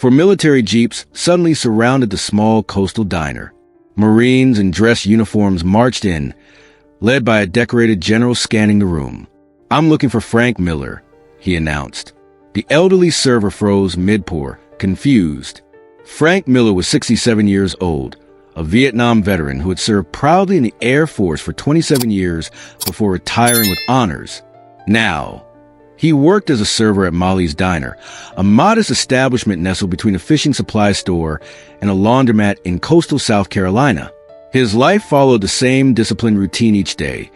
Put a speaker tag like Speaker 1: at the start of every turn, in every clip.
Speaker 1: For military jeeps suddenly surrounded the small coastal diner. Marines in dress uniforms marched in, led by a decorated general scanning the room. "I'm looking for Frank Miller," he announced. The elderly server froze mid-pour, confused. Frank Miller was 67 years old, a Vietnam veteran who had served proudly in the Air Force for 27 years before retiring with honors. Now, he worked as a server at Molly's Diner, a modest establishment nestled between a fishing supply store and a laundromat in coastal South Carolina. His life followed the same disciplined routine each day.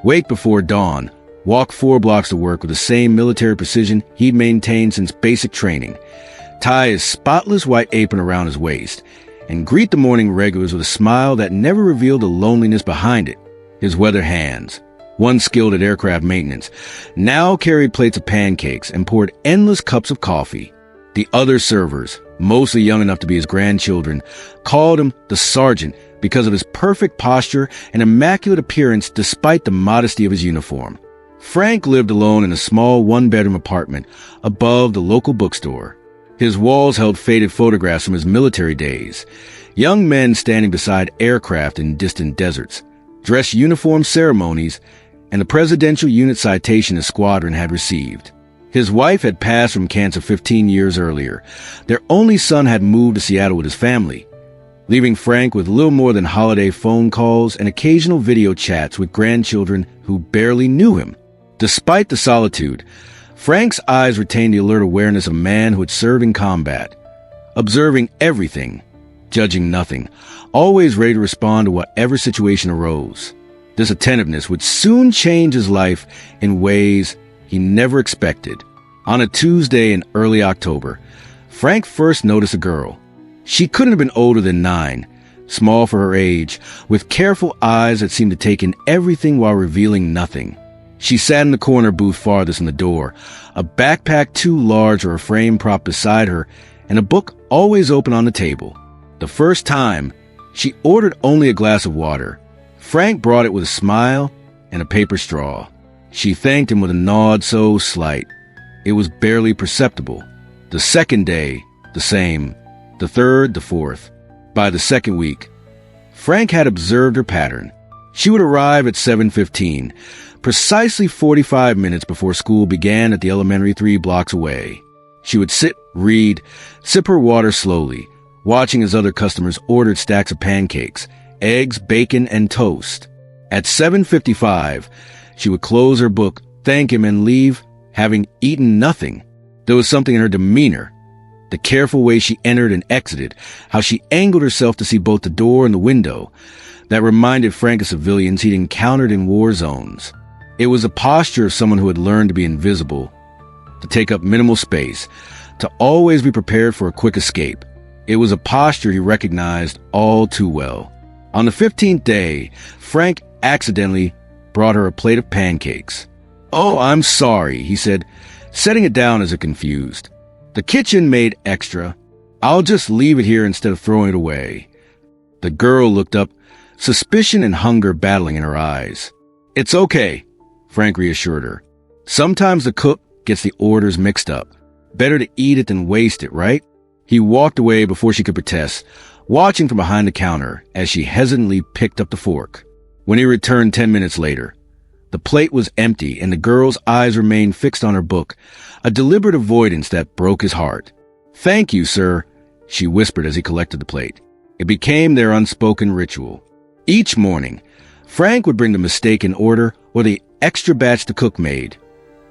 Speaker 1: Wake before dawn, walk 4 blocks to work with the same military precision he'd maintained since basic training, tie his spotless white apron around his waist, and greet the morning regulars with a smile that never revealed the loneliness behind it. His weather hands, one skilled at aircraft maintenance, now carried plates of pancakes and poured endless cups of coffee. The other servers, mostly young enough to be his grandchildren, called him the sergeant because of his perfect posture and immaculate appearance despite the modesty of his uniform. Frank lived alone in a small one-bedroom apartment above the local bookstore. His walls held faded photographs from his military days, young men standing beside aircraft in distant deserts, dress uniform ceremonies, and the presidential unit citation his squadron had received. His wife had passed from cancer 15 years earlier. Their only son had moved to Seattle with his family, leaving Frank with little more than holiday phone calls and occasional video chats with grandchildren who barely knew him. Despite the solitude, Frank's eyes retained the alert awareness of a man who had served in combat, observing everything, judging nothing, always ready to respond to whatever situation arose. This attentiveness would soon change his life in ways he never expected. On a Tuesday in early October, Frank first noticed a girl. She couldn't have been older than 9, small for her age, with careful eyes that seemed to take in everything while revealing nothing. She sat in the corner booth farthest from the door, a backpack too large for a frame prop beside her, and a book always open on the table. The first time, she ordered only a glass of water. Frank brought it with a smile and a paper straw. She thanked him with a nod so slight, it was barely perceptible. The second day, the same. The third, the fourth. By the second week, Frank had observed her pattern. She would arrive at 7:15, precisely 45 minutes before school began at the elementary 3 blocks away. She would sit, read, sip her water slowly, watching as other customers ordered stacks of pancakes, eggs, bacon, and toast. At 7:55, she would close her book, thank him, and leave, having eaten nothing. There was something in her demeanor, the careful way she entered and exited, how she angled herself to see both the door and the window, that reminded Frank of civilians he'd encountered in war zones. It was a posture of someone who had learned to be invisible, to take up minimal space, to always be prepared for a quick escape. It was a posture he recognized all too well. On the 15th day, Frank accidentally brought her a plate of pancakes. "Oh, I'm sorry," he said, setting it down as if confused. "The kitchen made extra. I'll just leave it here instead of throwing it away." The girl looked up, suspicion and hunger battling in her eyes. "It's okay," Frank reassured her. "Sometimes the cook gets the orders mixed up. Better to eat it than waste it, right?" He walked away before she could protest, watching from behind the counter as she hesitantly picked up the fork. When he returned 10 minutes later, the plate was empty and the girl's eyes remained fixed on her book, a deliberate avoidance that broke his heart. "Thank you, sir," she whispered as he collected the plate. It became their unspoken ritual. Each morning, Frank would bring the mistaken order or the extra batch the cook made.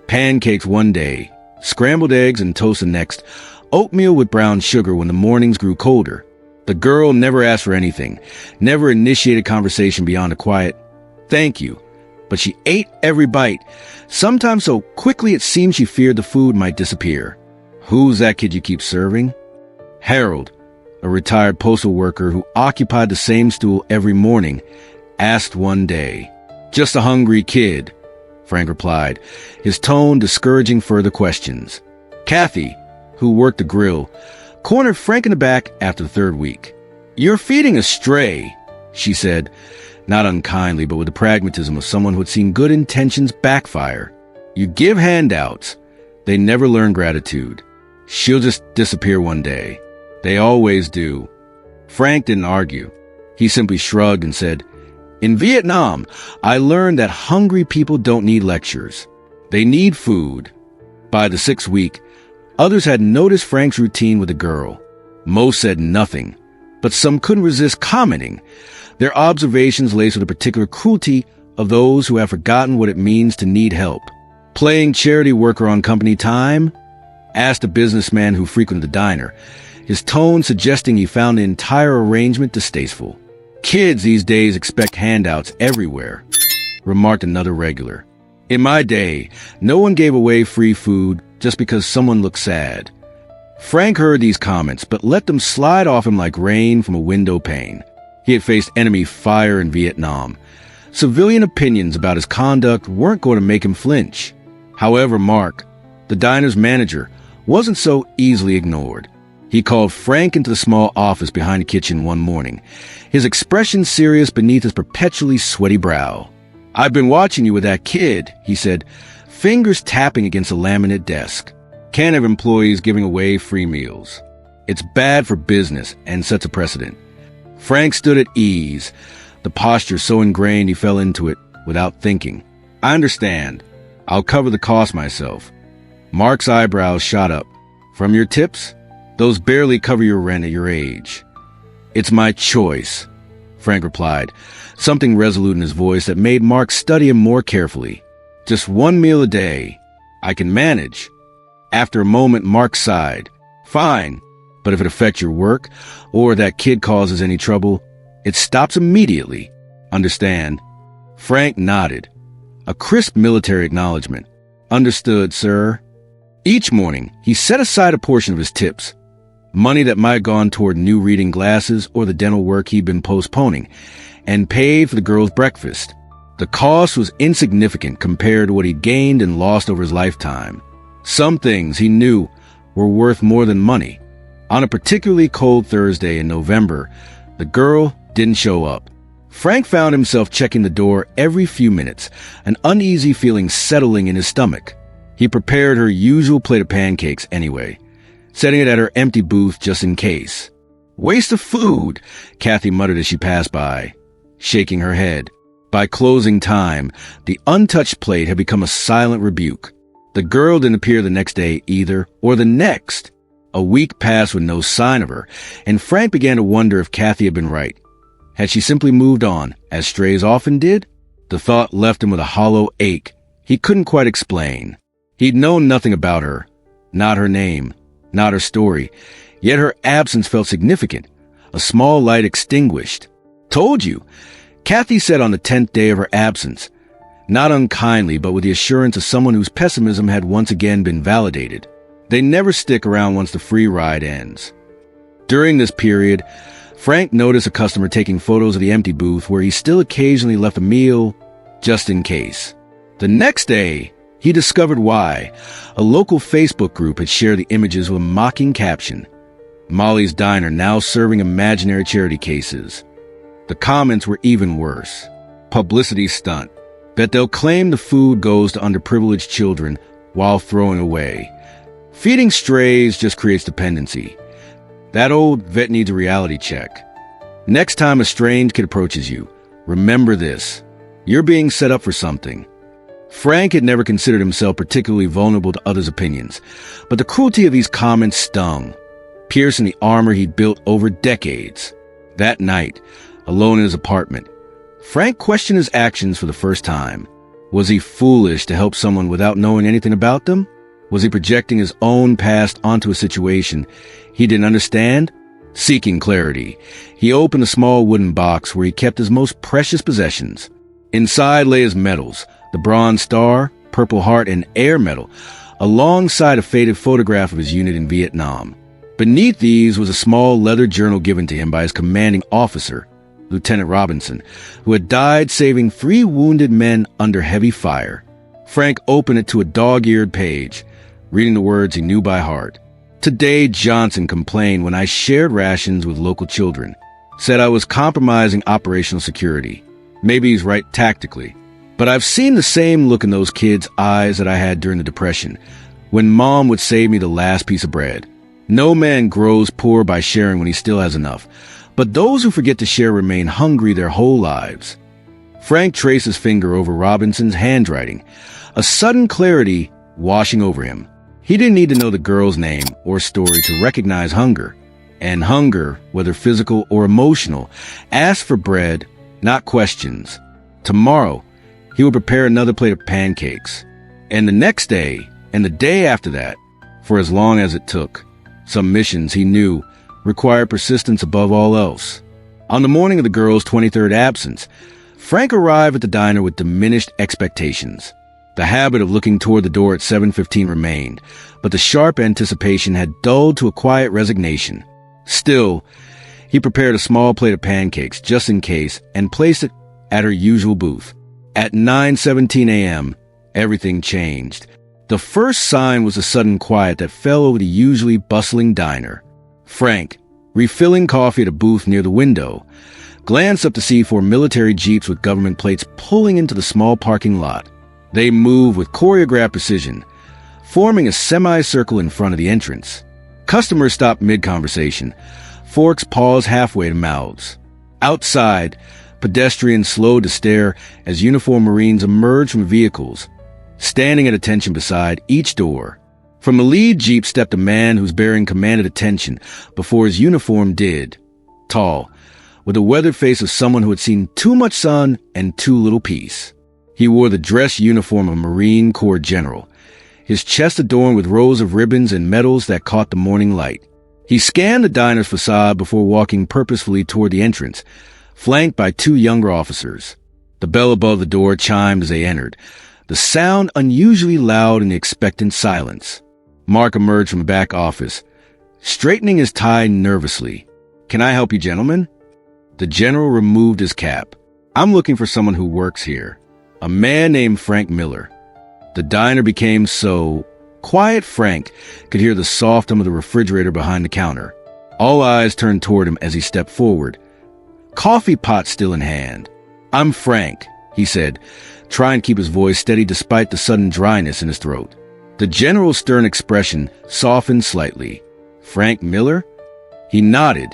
Speaker 1: Pancakes one day, scrambled eggs and toast the next, oatmeal with brown sugar when the mornings grew colder. The girl never asked for anything, never initiated conversation beyond a quiet, "Thank you," but she ate every bite, sometimes so quickly it seemed she feared the food might disappear. "Who's that kid you keep serving?" Harold, a retired postal worker who occupied the same stool every morning, asked one day. "Just a hungry kid," Frank replied, his tone discouraging further questions. Kathy, who worked the grill, cornered Frank in the back after the 3rd week. "You're feeding a stray," she said, not unkindly, but with the pragmatism of someone who had seen good intentions backfire. "You give handouts. They never learn gratitude." She'll just disappear one day. They always do. Frank didn't argue. He simply shrugged and said, "In Vietnam, I learned that hungry people don't need lectures. They need food." By the 6th week, others had noticed Frank's routine with the girl. Most said nothing, but some couldn't resist commenting. Their observations laced with a particular cruelty of those who have forgotten what it means to need help. "Playing charity worker on company time?" asked a businessman who frequented the diner, his tone suggesting he found the entire arrangement distasteful. "Kids these days expect handouts everywhere," remarked another regular. "In my day, no one gave away free food just because someone looked sad." Frank heard these comments, but let them slide off him like rain from a window pane. He had faced enemy fire in Vietnam. Civilian opinions about his conduct weren't going to make him flinch. However, Mark, the diner's manager, wasn't so easily ignored. He called Frank into the small office behind the kitchen one morning, his expression serious beneath his perpetually sweaty brow. "I've been watching you with that kid," he said, fingers tapping against a laminate desk. "Can't have employees giving away free meals. It's bad for business and sets a precedent." Frank stood at ease, the posture so ingrained he fell into it without thinking. "I understand. I'll cover the cost myself." Mark's eyebrows shot up. "From your tips? Those barely cover your rent at your age." "It's my choice," Frank replied, something resolute in his voice that made Mark study him more carefully. "Just one meal a day. I can manage." After a moment, Mark sighed. "Fine, but if it affects your work, or that kid causes any trouble, it stops immediately. Understand?" Frank nodded, a crisp military acknowledgement. "Understood, sir." Each morning, he set aside a portion of his tips, money that might have gone toward new reading glasses or the dental work he'd been postponing, and paid for the girl's breakfast. The cost was insignificant compared to what he'd gained and lost over his lifetime. Some things, he knew, were worth more than money. On a particularly cold Thursday in November, the girl didn't show up. Frank found himself checking the door every few minutes, an uneasy feeling settling in his stomach. He prepared her usual plate of pancakes anyway, setting it at her empty booth just in case. "Waste of food," Kathy muttered as she passed by, shaking her head. By closing time, the untouched plate had become a silent rebuke. The girl didn't appear the next day either, or the next. A week passed with no sign of her, and Frank began to wonder if Kathy had been right. Had she simply moved on, as strays often did? The thought left him with a hollow ache he couldn't quite explain. He'd known nothing about her, not her name, not her story, yet her absence felt significant, a small light extinguished. "Told you," Kathy said on the 10th day of her absence, not unkindly but with the assurance of someone whose pessimism had once again been validated. They never stick around once the free ride ends. During this period, Frank noticed a customer taking photos of the empty booth where he still occasionally left a meal, just in case. The next day, he discovered why. A local Facebook group had shared the images with a mocking caption, "Molly's Diner now serving imaginary charity cases." The comments were even worse. "Publicity stunt. Bet they'll claim the food goes to underprivileged children while throwing away. Feeding strays just creates dependency. That old vet needs a reality check. Next time a strange kid approaches you, remember this. You're being set up for something." Frank had never considered himself particularly vulnerable to others' opinions, but the cruelty of these comments stung, piercing the armor he'd built over decades. That night, alone in his apartment, Frank questioned his actions for the first time. Was he foolish to help someone without knowing anything about them? Was he projecting his own past onto a situation he didn't understand? Seeking clarity, he opened a small wooden box where he kept his most precious possessions. Inside lay his medals, the Bronze Star, Purple Heart, and Air Medal, alongside a faded photograph of his unit in Vietnam. Beneath these was a small leather journal given to him by his commanding officer, Lieutenant Robinson, who had died saving 3 wounded men under heavy fire. Frank opened it to a dog-eared page, reading the words he knew by heart. "Today Johnson complained when I shared rations with local children. Said I was compromising operational security. Maybe he's right tactically. But I've seen the same look in those kids' eyes that I had during the Depression, when Mom would save me the last piece of bread. No man grows poor by sharing when he still has enough, but those who forget to share remain hungry their whole lives. Frank traced his finger over Robinson's handwriting, a sudden clarity washing over him. He didn't need to know the girl's name or story to recognize hunger. And hunger, whether physical or emotional, asked for bread, not questions. Tomorrow, he would prepare another plate of pancakes. And the next day, and the day after that, for as long as it took. Some missions, he knew, required persistence above all else. On the morning of the girl's 23rd absence, Frank arrived at the diner with diminished expectations. The habit of looking toward the door at 7:15 remained, but the sharp anticipation had dulled to a quiet resignation. Still, he prepared a small plate of pancakes just in case and placed it at her usual booth. At 9:17 a.m., everything changed. The first sign was a sudden quiet that fell over the usually bustling diner. Frank, refilling coffee at a booth near the window, glanced up to see four military jeeps with government plates pulling into the small parking lot. They moved with choreographed precision, forming a semicircle in front of the entrance. Customers stopped mid-conversation. Forks paused halfway to mouths. Outside, pedestrians slowed to stare as uniformed Marines emerged from vehicles, standing at attention beside each door. From the lead jeep stepped a man whose bearing commanded attention before his uniform did. Tall, with the weathered face of someone who had seen too much sun and too little peace. He wore the dress uniform of a Marine Corps general, his chest adorned with rows of ribbons and medals that caught the morning light. He scanned the diner's facade before walking purposefully toward the entrance, flanked by two younger officers. The bell above the door chimed as they entered, the sound unusually loud in the expectant silence. Mark emerged from the back office, straightening his tie nervously. "Can I help you, gentlemen?" The general removed his cap. "I'm looking for someone who works here. A man named Frank Miller." The diner became so quiet Frank could hear the soft hum of the refrigerator behind the counter. All eyes turned toward him as he stepped forward, coffee pot still in hand. "I'm Frank," he said, trying to keep his voice steady despite the sudden dryness in his throat. The general's stern expression softened slightly. "Frank Miller?" He nodded,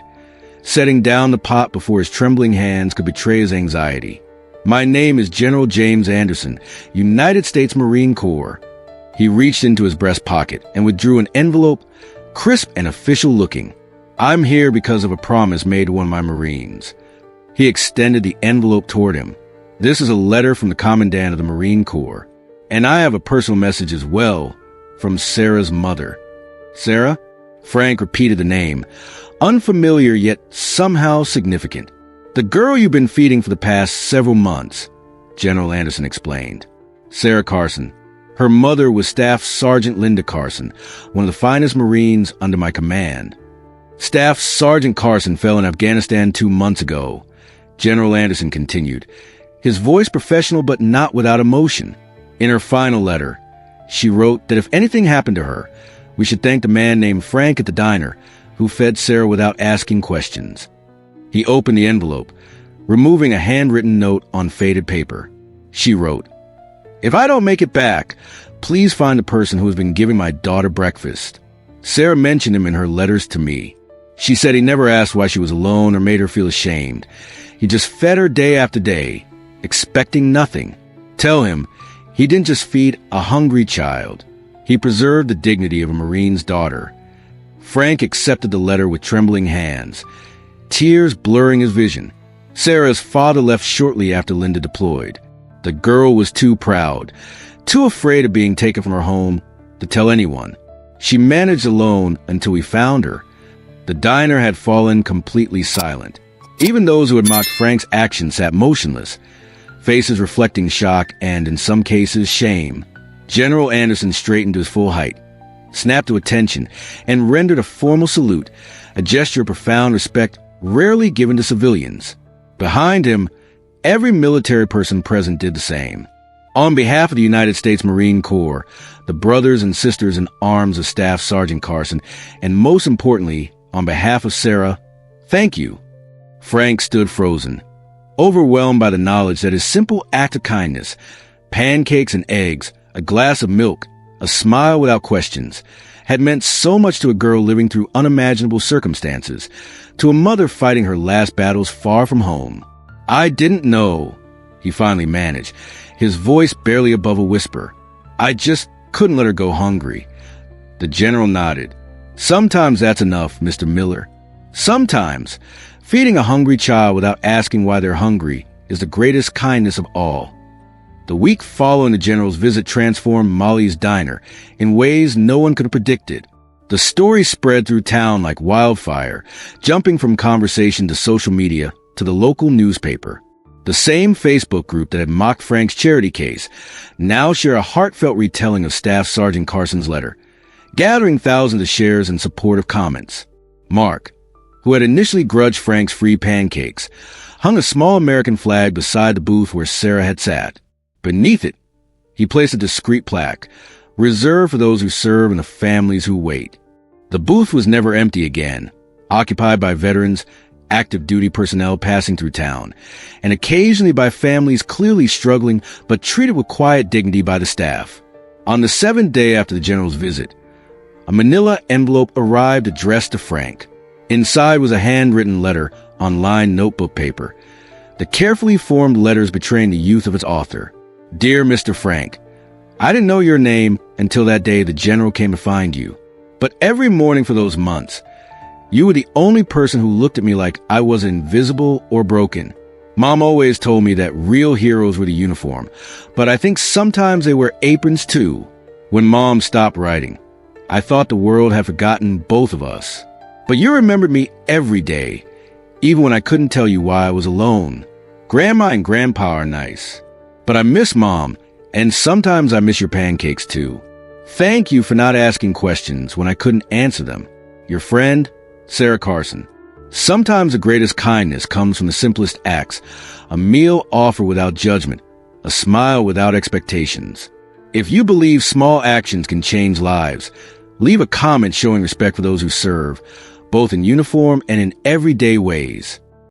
Speaker 1: setting down the pot before his trembling hands could betray his anxiety. "My name is General James Anderson, United States Marine Corps." He reached into his breast pocket and withdrew an envelope, crisp and official looking. "I'm here because of a promise made to one of my Marines." He extended the envelope toward him. "This is a letter from the Commandant of the Marine Corps. And I have a personal message as well, from Sarah's mother." "Sarah?" Frank repeated the name, unfamiliar yet somehow significant. "The girl you've been feeding for the past several months," General Anderson explained. "Sarah Carson. Her mother was Staff Sergeant Linda Carson, one of the finest Marines under my command. Staff Sergeant Carson fell in Afghanistan 2 months ago," General Anderson continued, his voice professional but not without emotion. In her final letter, she wrote that if anything happened to her, we should thank the man named Frank at the diner who fed Sarah without asking questions. He opened the envelope, removing a handwritten note on faded paper. She wrote, "If I don't make it back, please find the person who has been giving my daughter breakfast." Sarah mentioned him in her letters to me. She said he never asked why she was alone or made her feel ashamed. He just fed her day after day, expecting nothing. Tell him, he didn't just feed a hungry child. He preserved the dignity of a Marine's daughter. Frank accepted the letter with trembling hands, tears blurring his vision. Sarah's father left shortly after Linda deployed. The girl was too proud, too afraid of being taken from her home to tell anyone. She managed alone until we found her. The diner had fallen completely silent. Even those who had mocked Frank's actions sat motionless, faces reflecting shock and, in some cases, shame. General Anderson straightened to his full height, snapped to attention, and rendered a formal salute, a gesture of profound respect rarely given to civilians. Behind him, every military person present did the same. On behalf of the United States Marine Corps, the brothers and sisters in arms of Staff Sergeant Carson, and most importantly, on behalf of Sarah, thank you. Frank stood frozen, overwhelmed by the knowledge that his simple act of kindness, pancakes and eggs, a glass of milk, a smile without questions, had meant so much to a girl living through unimaginable circumstances, to a mother fighting her last battles far from home. "I didn't know," he finally managed, his voice barely above a whisper. "I just couldn't let her go hungry." The general nodded. "Sometimes that's enough, Mr. Miller. Sometimes feeding a hungry child without asking why they're hungry is the greatest kindness of all." The week following the general's visit transformed Molly's diner in ways no one could have predicted. The story spread through town like wildfire, jumping from conversation to social media to the local newspaper. The same Facebook group that had mocked Frank's charity case now share a heartfelt retelling of Staff Sergeant Carson's letter, gathering thousands of shares and supportive comments. Mark, who had initially grudged Frank's free pancakes, hung a small American flag beside the booth where Sarah had sat. Beneath it, he placed a discreet plaque, reserved for those who serve and the families who wait. The booth was never empty again, occupied by veterans, active duty personnel passing through town, and occasionally by families clearly struggling but treated with quiet dignity by the staff. On the 7th day after the general's visit, a manila envelope arrived addressed to Frank. Inside was a handwritten letter on lined notebook paper, the carefully formed letters betraying the youth of its author. "Dear Mr. Frank, I didn't know your name until that day the general came to find you. But every morning for those months, you were the only person who looked at me like I was invisible or broken. Mom always told me that real heroes were the uniform, but I think sometimes they wear aprons too." When Mom stopped writing, I thought the world had forgotten both of us. But you remembered me every day, even when I couldn't tell you why I was alone. Grandma and Grandpa are nice, but I miss Mom, and sometimes I miss your pancakes too. Thank you for not asking questions when I couldn't answer them. Your friend, Sarah Carson. Sometimes the greatest kindness comes from the simplest acts, a meal offered without judgment, a smile without expectations. If you believe small actions can change lives, leave a comment showing respect for those who serve, both in uniform and in everyday ways.